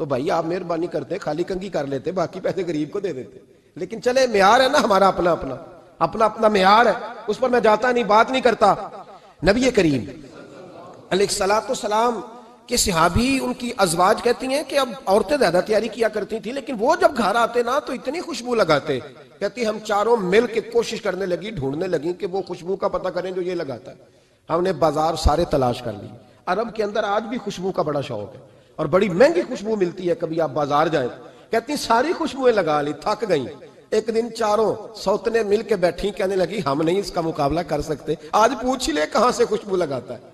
تو بھائی آپ مہربانی کرتے خالی کنگھی کر لیتے، باقی پیسے غریب کو دے دیتے۔ لیکن چلے معیار ہے نا ہمارا، اپنا معیار ہے، اس پر میں جاتا نہیں، بات نہیں کرتا۔ نبی کریم علیہ الصلوۃ والسلام کے صحابی ان کی ازواج کہتی ہیں کہ اب عورتیں زیادہ تیاری کیا کرتی تھیں، لیکن وہ جب گھر آتے نا تو اتنی خوشبو لگاتے، کہتی ہم چاروں مل کے کوشش کرنے لگی، ڈھونڈنے لگی کہ وہ خوشبو کا پتہ کریں جو یہ لگاتا ہے۔ ہم نے بازار سارے تلاش کر لی، عرب کے اندر آج بھی خوشبو کا بڑا شوق ہے اور بڑی مہنگی خوشبو ملتی ہے، کبھی آپ بازار جائیں، کہتی ساری خوشبوئیں لگا لی، تھک گئیں۔ ایک دن چاروں سوتنے مل کے بیٹھی، کہنے لگی ہم نہیں اس کا مقابلہ کر سکتے، آج پوچھ لے کہاں سے خوشبو لگاتا ہے،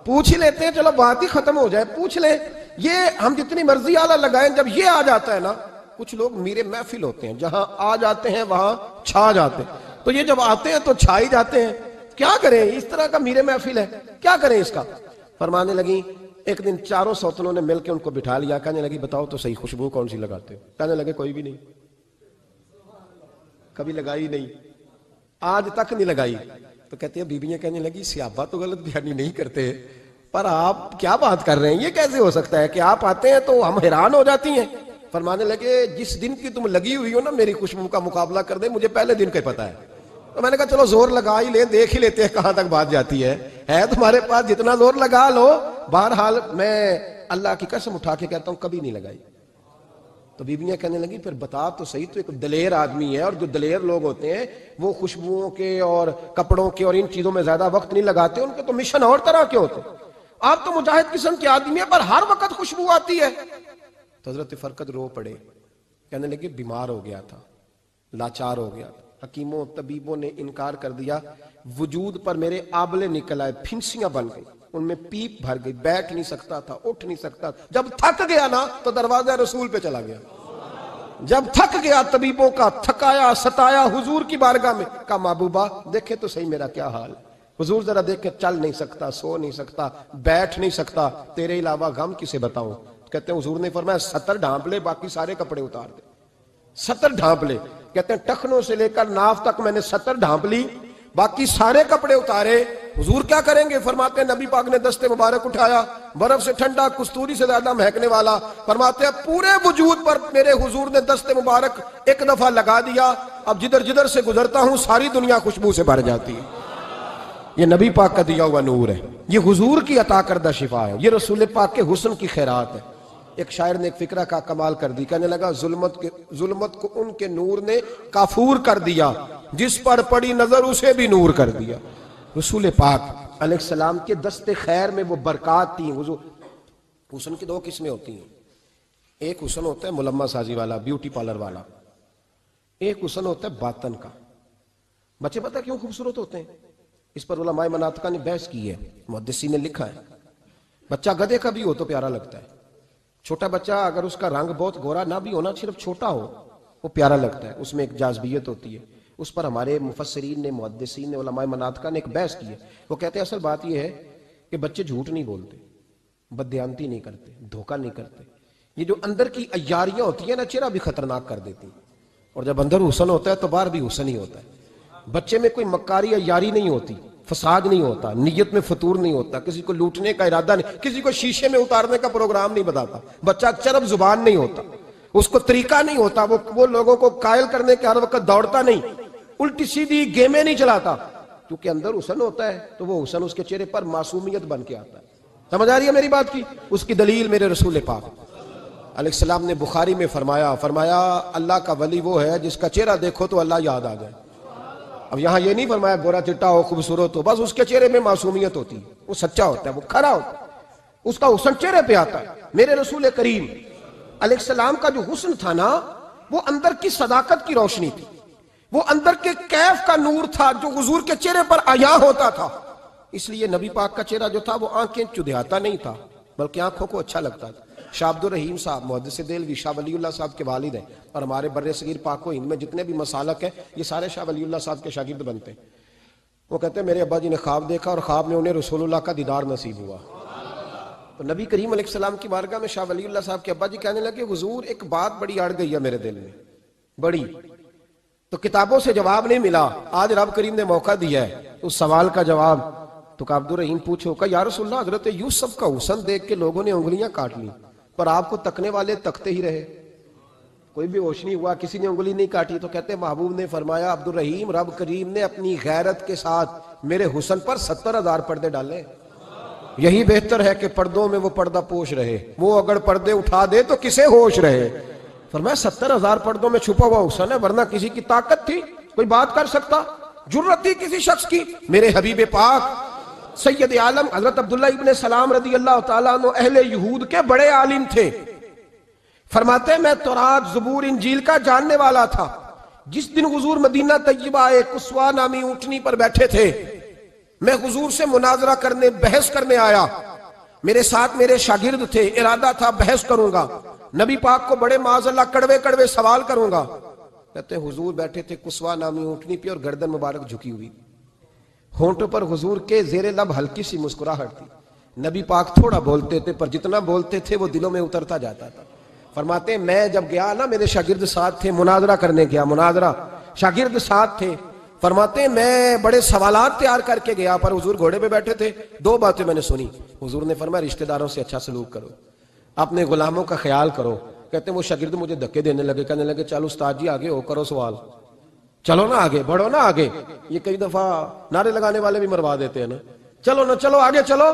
پوچھ ہی لیتے ہیں، چلو بات ہی ختم ہو جائے، پوچھ لیں۔ یہ ہم جتنی مرضی اعلیٰ لگائیں، جب یہ آ جاتا ہے نا، کچھ لوگ میرے محفل ہوتے ہیں، جہاں آ جاتے ہیں وہاں چھا جاتے ہیں، تو یہ جب آتے ہیں تو چھا ہی جاتے ہیں۔ کیا کریں، اس طرح کا میرے محفل ہے، کیا کریں اس کا؟ فرمانے لگی ایک دن چاروں سوتنوں نے مل کے ان کو بٹھا لیا، کہنے لگی بتاؤ تو صحیح خوشبو کون سی لگاتے ہو؟ کہنے لگے کوئی بھی نہیں، کبھی لگائی نہیں، آج تک نہیں لگائی۔ تو کہتے ہیں بیویاں کہنے لگی صحابہ تو غلط بیانی نہیں کرتے، پر آپ کیا بات کر رہے ہیں، یہ کیسے ہو سکتا ہے کہ آپ آتے ہیں تو ہم حیران ہو جاتی ہیں۔ فرمانے لگے جس دن کی تم لگی ہوئی ہو نا میری خوشبو کا مقابلہ کر دے، مجھے پہلے دن کا پتہ ہے۔ تو میں نے کہا چلو زور لگا ہی لیں، دیکھ ہی لیتے ہیں کہاں تک بات جاتی ہے تمہارے پاس جتنا زور لگا لو۔ بہرحال میں اللہ کی قسم اٹھا کے کہتا ہوں کبھی نہیں لگائی۔ تو بیویاں کہنے لگی پھر بتا تو صحیح، تو ایک دلیر آدمی ہے، اور جو دلیر لوگ ہوتے ہیں وہ خوشبوؤں کے اور کپڑوں کے اور ان چیزوں میں زیادہ وقت نہیں لگاتے، ان کے تو مشن اور طرح کے ہوتے ہیں۔ آپ تو مجاہد قسم کے آدمی ہیں، پر ہر وقت خوشبو آتی ہے۔ تو حضرت فرقد رو پڑے، کہنے لگے بیمار ہو گیا تھا، لاچار ہو گیا تھا، حکیموں طبیبوں نے انکار کر دیا، وجود پر میرے آبلے نکل آئے، پھنسیاں بن گئی، ان میں پیپ بھر گئی، بیٹھ نہیں سکتا تھا، اٹھ نہیں سکتا۔ جب تھک گیا نا تو دروازہ رسول پہ چلا گیا، جب تھک گیا طبیبوں کا تھکایا ستایا حضور کی بارگاہ میں، کہا محبوبہ دیکھے تو صحیح میرا کیا حال ہے۔ حضور ذرا دیکھ کے، چل نہیں سکتا، سو نہیں سکتا، بیٹھ نہیں سکتا، تیرے علاوہ غم کسے بتاؤں؟ کہتے ہیں حضور نے فرمایا 70 ڈھانپ لے، باقی سارے کپڑے اتار دے۔ 70 ڈھانپ لے، کہتے ہیں ٹخنوں سے لے کر ناف تک میں نے 70 ڈھانپ لی، باقی سارے کپڑے اتارے۔ حضور کیا کریں گے؟ فرماتے ہیں نبی پاک نے دست مبارک اٹھایا، برف سے ٹھنڈا، کستوری سے زیادہ مہکنے والا، فرماتے ہیں پورے وجود پر میرے حضور نے دست مبارک ایک دفعہ لگا دیا، اب جدھر جدھر سے گزرتا ہوں ساری دنیا خوشبو سے بھر جاتی ہے۔ یہ نبی پاک کا دیا ہوا نور ہے، یہ حضور کی عطا کردہ شفا ہے، یہ رسول پاک کے حسن کی خیرات ہے۔ ایک شاعر نے ایک فکرہ کا کمال کر دی، کہنے لگا ظلمت کو ان کے نور نے کافور کر دیا، جس پر پڑی نظر اسے بھی نور کر دیا۔ رسول پاک علیہ السلام کے دست خیر میں وہ برکات تھی۔ حسن کی دو قسمیں ہوتی ہیں، ایک حسن ہوتا ہے ملمہ سازی والا، بیوٹی پارلر والا، ایک حسن ہوتا ہے باطن کا۔ بچے پتہ کیوں خوبصورت ہوتے ہیں؟ اس پر علماء مناطقہ نے بحث کی ہے، محدثین نے لکھا ہے۔ بچہ گدھے کا بھی ہو تو پیارا لگتا ہے، چھوٹا بچہ اگر اس کا رنگ بہت گورا نہ بھی ہونا، صرف چھوٹا ہو، وہ پیارا لگتا ہے، اس میں ایک جاذبیت ہوتی ہے۔ اس پر ہمارے مفسرین نے، محدثین نے، علماء مناطقہ نے ایک بحث کی ہے۔ وہ کہتے ہیں اصل بات یہ ہے کہ بچے جھوٹ نہیں بولتے، بددیانتی نہیں کرتے، دھوکہ نہیں کرتے۔ یہ جو اندر کی عیاریاں ہوتی ہیں نا، چہرہ بھی خطرناک کر دیتی ہیں، اور جب اندر حسن ہوتا ہے تو باہر بھی حسن ہی ہوتا ہے۔ بچے میں کوئی مکاری عیاری نہیں ہوتی، فساد نہیں ہوتا، نیت میں فطور نہیں ہوتا، کسی کو لوٹنے کا ارادہ نہیں، کسی کو شیشے میں اتارنے کا پروگرام نہیں بتاتا۔ بچہ چرب زبان نہیں ہوتا، اس کو طریقہ نہیں ہوتا، وہ لوگوں کو قائل کرنے کے ہر وقت دوڑتا نہیں، الٹی سیدھی گیمیں نہیں چلاتا، کیونکہ اندر حسن ہوتا ہے تو وہ حسن اس کے چہرے پر معصومیت بن کے آتا ہے۔ سمجھ آ رہی ہے میری بات کی؟ اس کی دلیل میرے رسول پاک علیہ السلام نے بخاری میں فرمایا اللہ کا ولی وہ ہے جس کا چہرہ دیکھو تو اللہ یاد آ جائے۔ اب یہاں یہ نہیں فرمایا گورا چٹا ہو، خوبصورت ہو، بس اس کے چہرے میں معصومیت ہوتی ہے، وہ سچا ہوتا ہے، وہ کھرا ہوتا ہے، اس کا حسن چہرے پہ آتا ہے۔ میرے رسول کریم علیہ السلام کا جو حسن تھا نا، وہ اندر کی صداقت کی روشنی تھی، وہ اندر کے کیف کا نور تھا جو حضور کے چہرے پر عیاں ہوتا تھا۔ اس لیے نبی پاک کا چہرہ جو تھا وہ آنکھیں چدھیاتا نہیں تھا، بلکہ آنکھوں کو اچھا لگتا تھا۔ شاہ عبد الرحیم صاحب محدث دہلوی شاہ ولی اللہ صاحب کے والد ہیں، اور ہمارے بر صغیر پاک و ہند میں جتنے بھی مسالک ہیں یہ سارے شاہ ولی اللہ صاحب کے شاگرد بنتے ہیں۔ وہ کہتے ہیں میرے ابا جی نے خواب دیکھا اور خواب میں انہیں رسول اللہ کا دیدار نصیب ہوا۔ تو نبی کریم علیہ السلام کی بارگاہ میں شاہ ولی اللہ صاحب کے ابا جی کہنے لگے حضور ایک بات بڑی اڑ گئی ہے میرے دل میں، بڑی، تو کتابوں سے جواب نہیں ملا، آج رب کریم نے موقع دیا ہے اس سوال کا جواب۔ تو عبد الرحیم پوچھو کہ یا رسول اللہ حضرت یوسف کا حسن دیکھ کے لوگوں نے انگلیاں کاٹ لی، پر آپ کو تکنے والے تکتے ہی رہے، کوئی بھی ہوش نہیں ہوا، کسی نے انگلی نہیں کاٹی۔ تو کہتے محبوب نے فرمایا عبد الرحیم رب کریم نے اپنی غیرت کے ساتھ میرے حسن پر 70,000 پردے ڈالے، یہی بہتر ہے کہ پردوں میں وہ پردہ پوش رہے، وہ اگر پردے اٹھا دے تو کسے ہوش رہے۔ فرمایا 70,000 پردوں میں چھپا ہوا حسن ہے، ورنہ کسی کی طاقت تھی کوئی بات کر سکتا، جرت تھی کسی شخص کی؟ میرے حبیب پاک سید عالم حضرت عبداللہ ابن سلام رضی اللہ تعالیٰ عنہ اہل یہود کے بڑے عالم تھے۔ فرماتے ہیں میں تورات زبور انجیل کا جاننے والا تھا۔ جس دن حضور مدینہ طیبہ ایک قصوہ نامی اونٹنی پر بیٹھے تھے، میں حضور سے مناظرہ کرنے، بحث کرنے آیا، میرے ساتھ میرے شاگرد تھے، ارادہ تھا بحث کروں گا، نبی پاک کو بڑے معاذ اللہ کڑوے کڑوے سوال کروں گا۔ کہتے ہیں حضور بیٹھے تھے قصوہ نامی اونٹنی پہ اور گردن مبارک جھکی ہوئی، ہونٹوں پر حضور کے زیر لب ہلکی سی مسکراہٹ تھی۔ نبی پاک تھوڑا بولتے تھے پر جتنا بولتے تھے وہ دلوں میں اترتا جاتا تھا۔ فرماتے ہیں میں جب گیا نا، میرے شاگرد ساتھ تھے، مناظرہ کرنے گیا، مناظرہ شاگرد ساتھ تھے، فرماتے ہیں میں بڑے سوالات تیار کر کے گیا، پر حضور گھوڑے پہ بیٹھے تھے۔ دو باتیں میں نے سنی، حضور نے فرمایا رشتہ داروں سے اچھا سلوک کرو، اپنے غلاموں کا خیال کرو۔ کہتے ہیں وہ شاگرد مجھے دھکے دینے لگے، کہنے لگے چل استاد جی آگے ہو، کرو سوال، چلو نا آگے بڑھو نا آگے۔ یہ کئی دفعہ نعرے لگانے والے بھی مروا دیتے ہیں نا، چلو نا چلو آگے چلو،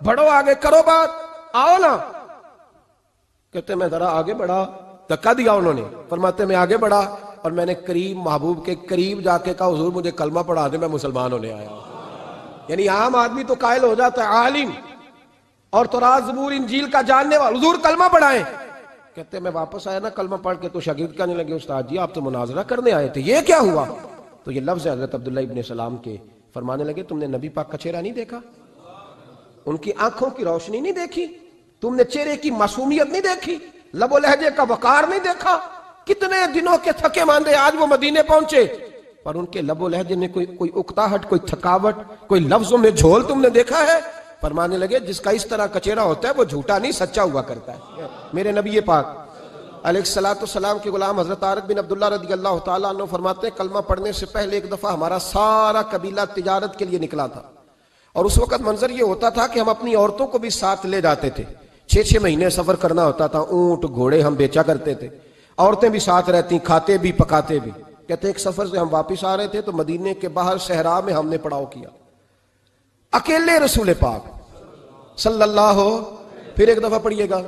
بڑھو آگے، کرو بات، آؤ نا۔ کہتے میں ذرا آگے بڑھا، دھکا دیا انہوں نے۔ فرماتے میں آگے بڑھا اور میں نے قریب محبوب کے قریب جا کے کہا حضور مجھے کلمہ پڑھا دے، میں مسلمان ہونے آیا ہوں۔ یعنی عام آدمی تو قائل ہو جاتا ہے عالم اور تورات زبور انجیل کا جاننے والا، حضور کلمہ پڑھائیں۔ کہتے میں واپس آیا نا کلمہ پڑھ کے، تو شاگرد کہنے لگے استاد جی آپ تو مناظرہ کرنے آئے تھے، یہ کیا ہوا؟ تو یہ لفظ ہے حضرت عبداللہ ابن سلام کے، فرمانے لگے تم نے نبی پاک کا چہرہ نہیں دیکھا، ان کی آنکھوں کی روشنی نہیں دیکھی، تم نے چہرے کی معصومیت نہیں دیکھی، لب و لہجے کا وقار نہیں دیکھا؟ کتنے دنوں کے تھکے ماندے آج وہ مدینے پہنچے، پر ان کے لب و لہجے میں کوئی اکتاہٹ، کوئی تھکاوٹ، کوئی لفظوں میں جھول تم نے دیکھا ہے؟ فرمانے لگے جس کا اس طرح کا چہرہ ہوتا ہے وہ جھوٹا نہیں سچا ہوا کرتا ہے۔ میرے نبی پاک علیہ السلام کے غلام حضرت طارق بن عبداللہ رضی اللہ تعالیٰ عنہ فرماتے ہیں کلمہ پڑھنے سے پہلے ایک دفعہ ہمارا سارا قبیلہ تجارت کے لیے نکلا تھا، اور اس وقت منظر یہ ہوتا تھا کہ ہم اپنی عورتوں کو بھی ساتھ لے جاتے تھے، 6 مہینے سفر کرنا ہوتا تھا، اونٹ گھوڑے ہم بیچا کرتے تھے، عورتیں بھی ساتھ رہتی، کھاتے بھی پکاتے بھی۔ کہتے ایک سفر سے ہم واپس آ رہے تھے تو مدینے کے باہر صحرا میں ہم نے پڑاؤ کیا، اکیلے رسول پاک صلی اللہ، پھر ایک دفعہ پڑھیے گا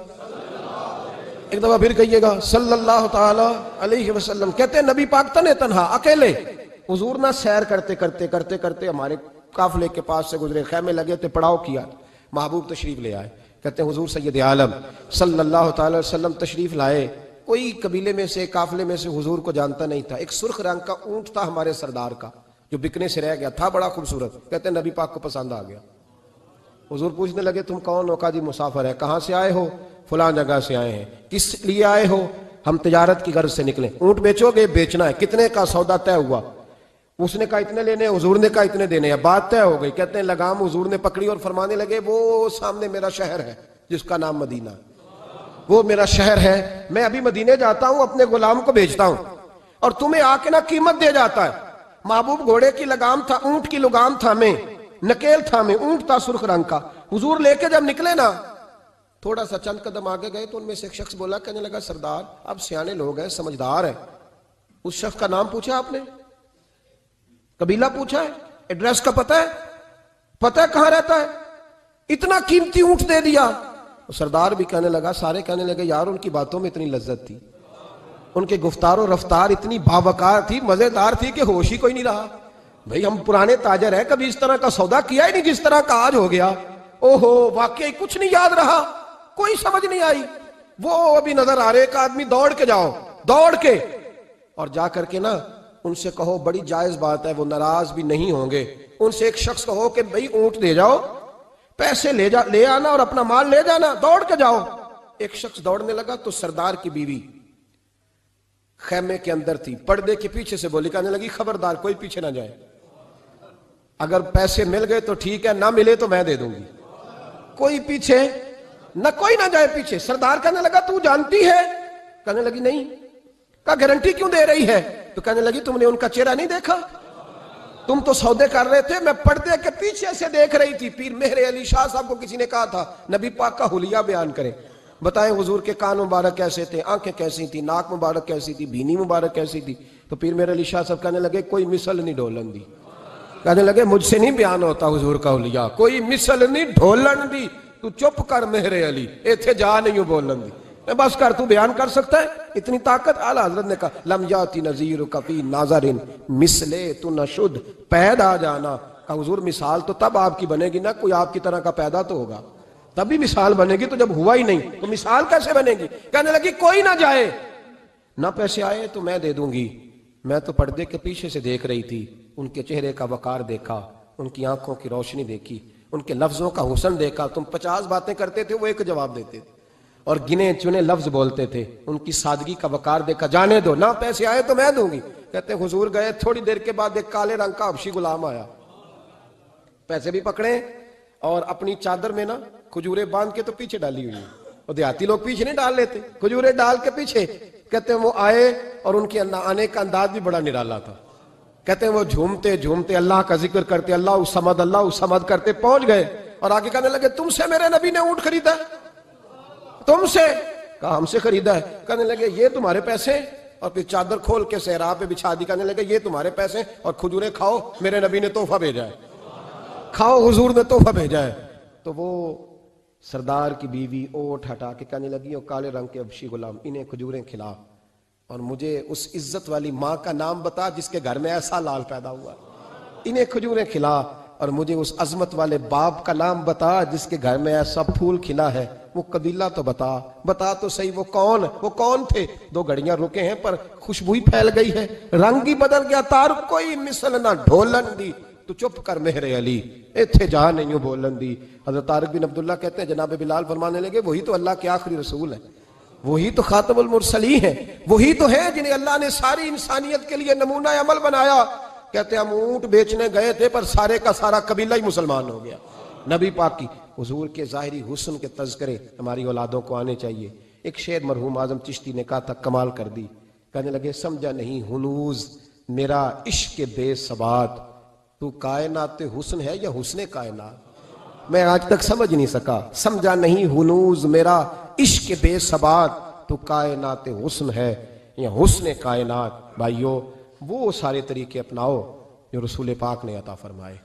ایک دفعہ پھر کہیے گا صلی اللہ تعالی علیہ وسلم. کہتے ہیں نبی پاک تنے تنہا اکیلے حضور نہ سیر کرتے کرتے کرتے کرتے ہمارے قافلے کے پاس سے گزرے, خیمے لگے تھے, پڑاؤ کیا, محبوب تشریف لے آئے. کہتے ہیں حضور سید عالم صلی اللہ تعالی وسلم تشریف لائے. کوئی قبیلے میں سے, قافلے میں سے حضور کو جانتا نہیں تھا. ایک سرخ رنگ کا اونٹ تھا ہمارے سردار کا جو بکنے سے رہ گیا تھا, بڑا خوبصورت. کہتے ہیں نبی پاک کو پسند آ گیا. حضور پوچھنے لگے تم کون ہو؟ کہا جی مسافر ہے. کہاں سے آئے ہو؟ فلاں جگہ سے آئے ہیں. کس لیے آئے ہو؟ ہم تجارت کی غرض سے نکلے. اونٹ بیچو گے؟ بیچنا ہے. کتنے کا؟ سودا طے ہوا. اس نے کہا اتنے لینے, حضور نے کہا اتنے دینے ہیں. بات طے ہو گئی. کہتے ہیں لگام حضور نے پکڑی اور فرمانے لگے وہ سامنے میرا شہر ہے جس کا نام مدینہ, وہ میرا شہر ہے. میں ابھی مدینے جاتا ہوں, اپنے غلام کو بھیجتا ہوں اور تمہیں آ کے نہ قیمت دے جاتا ہے. محبوب گھوڑے کی لگام تھا, اونٹ کی لگام تھا میں, نکیل تھا میں, اونٹ تھا سرخ رنگ کا. حضور لے کے جب نکلے نا, تھوڑا سا چند قدم آگے گئے تو ان میں سے ایک شخص بولا, کہنے لگا سردار اب سیانے لوگ ہیں, سمجھدار ہیں. اس شخص کا نام پوچھا آپ نے, قبیلہ پوچھا ہے, ایڈریس کا پتہ ہے, پتہ ہے کہاں رہتا ہے, اتنا قیمتی اونٹ دے دیا. سردار بھی کہنے لگا, سارے کہنے لگے یار ان کی باتوں میں اتنی لذت تھی, ان کے گفتار و رفتار اتنی باوقار تھی, مزیدار تھی کہ ہوش ہی کوئی نہیں رہا. بھئی ہم پرانے تاجر ہیں, کبھی اس طرح کا سودا کیا ہی نہیں جس طرح کا آج ہو گیا. اوہو واقعی کچھ نہیں یاد رہا, کوئی سمجھ نہیں آئی. وہ ابھی نظر آ رہے, ایک آدمی دوڑ کے جاؤ, دوڑ کے اور جا کر کے نا ان سے کہو, بڑی جائز بات ہے, وہ ناراض بھی نہیں ہوں گے. ان سے ایک شخص کہو کہ بھئی اونٹ دے جاؤ, پیسے لے آنا اور اپنا مال لے جانا, دوڑ کے جاؤ. ایک شخص دوڑنے لگا تو سردار کی بیوی خیمے کے اندر تھی, پردے کے پیچھے سے بولی, کہنے لگی خبردار کوئی پیچھے نہ جائے, اگر پیسے مل گئے تو ٹھیک ہے, نہ ملے تو میں دے دوں گی, کوئی پیچھے نہ, کوئی نہ جائے پیچھے. سردار کہنے لگا تو جانتی ہے؟ کہنے لگی نہیں. کہا گارنٹی کیوں دے رہی ہے؟ تو کہنے لگی تم نے ان کا چہرہ نہیں دیکھا, تم تو سودے کر رہے تھے, میں پردے کے پیچھے سے دیکھ رہی تھی. پیر مہر علی شاہ صاحب کو کسی نے کہا تھا نبی پاک کا حلیہ بیان کریں, بتائیں حضور کے کان مبارک کیسے تھے, آنکھیں کیسی تھی, ناک مبارک کیسی تھی, بینی مبارک کیسی تھی. تو پیر مہر علی شاہ صاحب کہنے لگے کوئی مثل نہیں ڈھولن دی. کہنے لگے مجھ سے نہیں بیان ہوتا حضور کا حلیہ, کوئی مثل نہیں ڈھولن دی. تو چپ کر مہر علی, ایتھے جا نہیں بولن دی, میں بس کر, تو بیان کر سکتا ہے اتنی طاقت. اعلیٰ حضرت نے کہا لم یاتی نذیر کفی ناظرن مثلے تو نشد پیدا جانا. کہا حضور مثال تو تب آپ کی بنے گی نا, کوئی آپ کی طرح کا پیدا تو ہوگا, تبھی مثال بنے گی, تو جب ہوا ہی نہیں تو مثال کیسے بنے گی. کہنے لگی کوئی نہ جائے, نہ پیسے آئے تو میں دے دوں گی. میں تو پردے کے پیچھے سے دیکھ رہی تھی, ان کے چہرے کا وقار دیکھا, ان کی آنکھوں کی روشنی دیکھی, ان کے لفظوں کا حسن دیکھا. تم 50 باتیں کرتے تھے, وہ ایک جواب دیتے تھے اور گنے چنے لفظ بولتے تھے. ان کی سادگی کا وقار دیکھا. جانے دو, نہ پیسے آئے تو میں دوں گی. کہتے ہیں حضور گئے, تھوڑی دیر کے بعد ایک کالے رنگ کا حبشی غلام آیا, پیسے بھی پکڑے اور اپنی چادر میں نا کھجورے باندھ کے تو پیچھے ڈالی ہوئی, اور دیہاتی لوگ پیچھے نہیں ڈال لیتے, کھجورے ڈال کے پیچھے. کہتے ہیں وہ آئے اور ان کے آنے کا انداز بھی بڑا نرالا تھا. کہتے ہیں وہ جھومتے جھومتے اللہ کا ذکر کرتے, اللہ الصمد کرتے پہنچ گئے اور آگے کہنے لگے تم سے میرے نبی نے اونٹ خریدا ہے؟ تم سے؟ کہا ہم سے خریدا ہے. کہنے لگے یہ تمہارے پیسے, اور پھر چادر کھول کے صحرا پہ بچھا دی. کہنے لگے یہ تمہارے پیسے اور کھجورے کھاؤ, میرے نبی نے تحفہ بھیجا ہے, کھاؤ حضور نے تحفہ بھیجا ہے. تو وہ سردار کی بیوی اوٹ ہٹا کے کہنے لگی وہ کالے رنگ کے حبشی غلام, انہیں کھجوریں کھلا اور مجھے اس عزت والی ماں کا نام بتا جس کے گھر میں ایسا لال پیدا ہوا. انہیں کھجوریں کھلا اور مجھے اس عظمت والے باپ کا نام بتا جس کے گھر میں ایسا پھول کھلا ہے. وہ قبیلہ تو بتا تو صحیح, وہ کون تھے. 2 گھڑیاں رکے ہیں پر خوشبوئی پھیل گئی ہے, رنگ ہی بدل گیا. تارک کوئی مثل نہ ڈھولن دی, تو چپ کر مہر علی, ایتھے جہاں نہیں ہوں بولن دی. حضرت طارق بن عبداللہ کہتے ہیں جناب بلال فرمانے لگے وہی تو اللہ کے آخری رسول ہیں, وہی تو خاتم المرسلین ہیں, وہی تو ہیں جنہیں اللہ نے ساری انسانیت کے لیے نمونہ عمل بنایا. کہتے ہیں ہم اونٹ بیچنے گئے تھے پر سارے کا سارا قبیلہ ہی مسلمان ہو گیا. نبی پاک کی حضور کے ظاہری حسن کے تذکرے ہماری اولادوں کو آنے چاہیے. ایک شعر مرحوم اعظم چشتی نے کہا تھا, کمال کر دی. کہنے لگے سمجھا نہیں ہنوز میرا عشق بے ثبات, تو کائنات حسن ہے یا حسن کائنات؟ میں آج تک سمجھ نہیں سکا. سمجھا نہیں ہنوز میرا عشق بے ثبات, تو کائنات حسن ہے یا حسن کائنات. بھائیو وہ سارے طریقے اپناؤ جو رسول پاک نے عطا فرمائے.